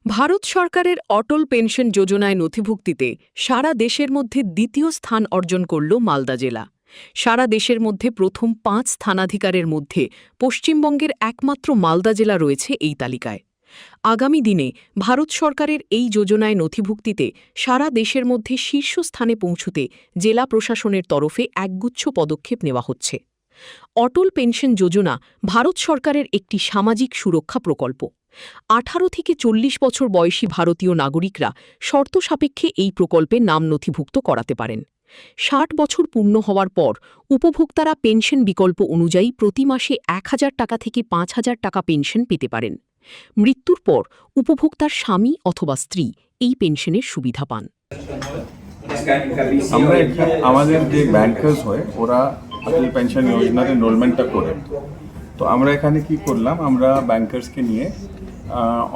ভারত সরকারের অটল পেনশন যোজনায় নথিভুক্তিতে সারা দেশের মধ্যে দ্বিতীয় স্থান অর্জন করল মালদা জেলা। সারা দেশের মধ্যে প্রথম ৫ স্থানাধিকারের মধ্যে পশ্চিমবঙ্গের একমাত্র মালদা জেলা রয়েছে এই তালিকায়। আগামী দিনে ভারত সরকারের এই যোজনায় নথিভুক্তিতে সারা দেশের মধ্যে শীর্ষস্থানে পৌঁছতে জেলা প্রশাসনের তরফে একগুচ্ছ পদক্ষেপ নেওয়া হচ্ছে। অটল পেনশন যোজনা ভারত সরকারের একটি সামাজিক সুরক্ষা প্রকল্প। ১৮ থেকে ৪০ বছর বয়সী ভারতীয় নাগরিকরা শর্ত সাপেক্ষে এই প্রকল্পে নাম নথিভুক্ত করাতে পারেন। ৬০ বছর পূর্ণ হওয়ার পর উপভোক্তারা পেনশন বিকল্প অনুযায়ী প্রতি মাসে ১,০০০ টাকা থেকে ৫,০০০ টাকা পেনশন পেতে পারেন। মৃত্যুর পর উপভোক্তার স্বামী অথবা স্ত্রী এই পেনশনের সুবিধা পান। আমরা আমাদের যে ব্যাংকার্স হয় ওরা অটল পেনশন যোজনার এনরোলমেন্টটা করে, তো আমরা এখানে কি করলাম, আমরা ব্যাংকার্সকে নিয়ে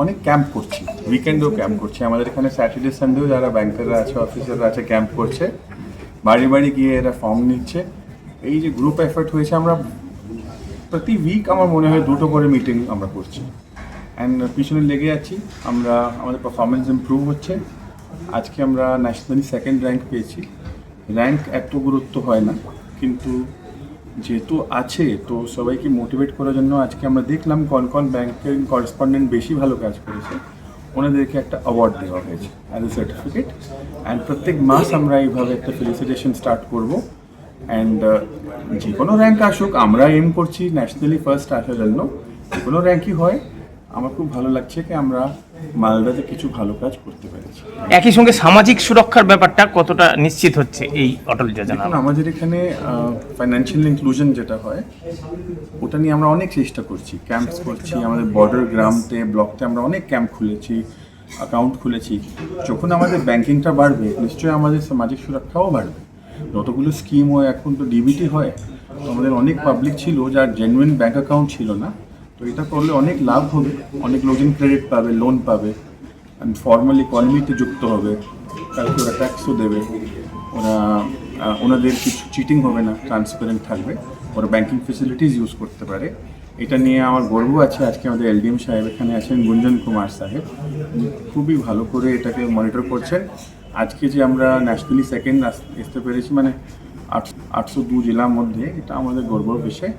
অনেক ক্যাম্প করছি, উইকেন্ডেও ক্যাম্প করছি। আমাদের এখানে স্যাটারডে সানডেও যারা ব্যাংকাররা আছে, অফিসাররা আছে, ক্যাম্প করছে, বাড়ি বাড়ি গিয়ে এরা ফর্ম নিচ্ছে। এই যে গ্রুপ এফার্ট হয়েছে, আমরা প্রতি উইক আমার মনে হয় 2টো করে মিটিং আমরা করছি অ্যান্ড পিছনে লেগে যাচ্ছি। আমাদের পারফরমেন্স ইমপ্রুভ হচ্ছে। আজকে আমরা ন্যাশনালি সেকেন্ড র্যাঙ্ক পেয়েছি। র্যাঙ্ক এত গুরুত্ব হয় না, কিন্তু যেহেতু আছে তো সবাইকে মোটিভেট করার জন্য আজকে আমরা দেখলাম কোন ব্যাংকের করেসপন্ডেন্ট বেশি ভালো কাজ করেছে, ওনাদেরকে একটা অ্যাওয়ার্ড দেওয়া হয়েছে অ্যাজ এ সার্টিফিকেট। অ্যান্ড প্রত্যেক মাস আমরা এইভাবে একটা ফেলিসিটেশন স্টার্ট করব। অ্যান্ড যে কোনো র্যাঙ্ক আসুক, আমরা এম করছি ন্যাশনালি ফার্স্ট আসার জন্য। যে কোনো র্যাঙ্কই হয়, আমার খুব ভালো লাগছে কি আমরা মালদাতে কিছু ভালো কাজ করতে পেরেছি। একই সঙ্গে সামাজিক সুরক্ষার ব্যাপারটা কতটা নিশ্চিত হচ্ছে এই অটল যোজনা? আমাদের এখানে ফাইন্যান্সিয়াল ইনক্লুশন যেটা হয় ওটা নিয়ে আমরা অনেক চেষ্টা করছি, ক্যাম্পস করছি। আমাদের বর্ডার গ্রামতে, ব্লকতে আমরা অনেক ক্যাম্প খুলেছি, অ্যাকাউন্ট খুলেছি। যখন আমাদের ব্যাংকিংটা বাড়বে, নিশ্চয়ই আমাদের সামাজিক সুরক্ষাও বাড়বে। যতগুলো স্কিম হয়, এখন তো ডিবিটি হয়, তো আমাদের অনেক পাবলিক ছিল যার জেনুইন ব্যাংক অ্যাকাউন্ট ছিল না। তো এটা করলে অনেক লাভ হবে, অনেক লোকজন ক্রেডিট পাবে, লোন পাবে, অ্যান্ড ফর্মাল ইকোনমিতে যুক্ত হবে। কালকে ওরা ট্যাক্সও দেবে, ওনাদের কিছু চিটিং হবে না, ট্রান্সপারেন্ট থাকবে, ওরা ব্যাংকিং ফেসিলিটিস ইউজ করতে পারে। এটা নিয়ে আমার গর্ব আছে। আজকে আমাদের এলডিএম সাহেব এখানে আছেন, গুঞ্জন কুমার সাহেব, খুবই ভালো করে এটাকে মনিটর করছেন। আজকে যে আমরা ন্যাশনালি সেকেন্ড আসতে পেরেছি, মানে 802 জেলার মধ্যে, এটা আমাদের গর্বের বিষয়।